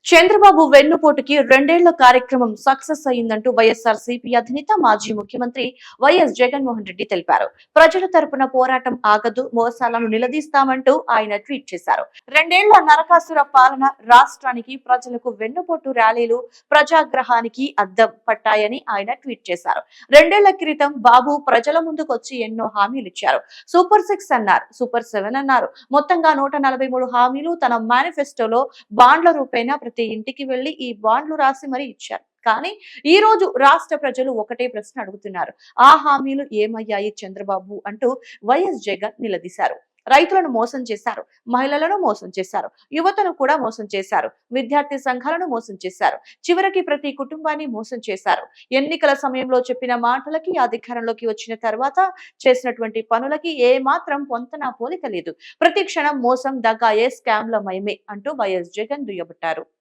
చంద్రబాబు వెన్నుపోటుకి రెండేళ్ల కార్యక్రమం success అయిందంటూ YSR CP అధినేత మాజీ ముఖ్యమంత్రి వైఎస్ జగన్మోహన్ రెడ్డి తెలిపారు. ప్రజల తరపున పోరాటం ఆగదు, మోసాలను నిలదీస్తామంటూ ఆయన ట్వీట్ చేశారు. రెండేళ్ల నరకాసుర పాలన రాష్ట్రానికి, ప్రజలకు వెన్నుపోటు ర్యాలీలు ప్రజాగ్రహానికి అద్దం పట్టాయని ఆయన ట్వీట్ చేశారు. రెండేళ్ల క్రితం బాబు ప్రజల ముందుకొచ్చి ఎన్నో హామీలు ఇచ్చారు. సూపర్ 6 అన్నారు, సూపర్ 7 అన్నారు. మొత్తంగా 143 హామీలు తన మేనిఫెస్టోలో బాండ్ల రూపేణా ప్రతి ఇంటికి వెళ్లి ఈ బాండ్లు రాసి మరీ ఇచ్చారు. కానీ ఈ రోజు రాష్ట్ర ప్రజలు ఒకటే ప్రశ్న అడుగుతున్నారు. ఆ హామీలు ఏమయ్యాయి చంద్రబాబు అంటూ వైఎస్ జగన్ నిలదీశారు. రైతులను మోసం చేశారు, మహిళలను మోసం చేశారు, యువతను కూడా మోసం చేశారు, విద్యార్థి సంఘాలను మోసం చేశారు, చివరికి ప్రతి కుటుంబాన్ని మోసం చేశారు. ఎన్నికల సమయంలో చెప్పిన మాటలకి, అధికారంలోకి వచ్చిన తర్వాత చేసినటువంటి పనులకి ఏ మాత్రం పొంతన పోలిక లేదు. ప్రతి క్షణం మోసం, దగా, స్కామ్ల మయమే అంటూ వైఎస్ జగన్ దుయ్యబట్టారు.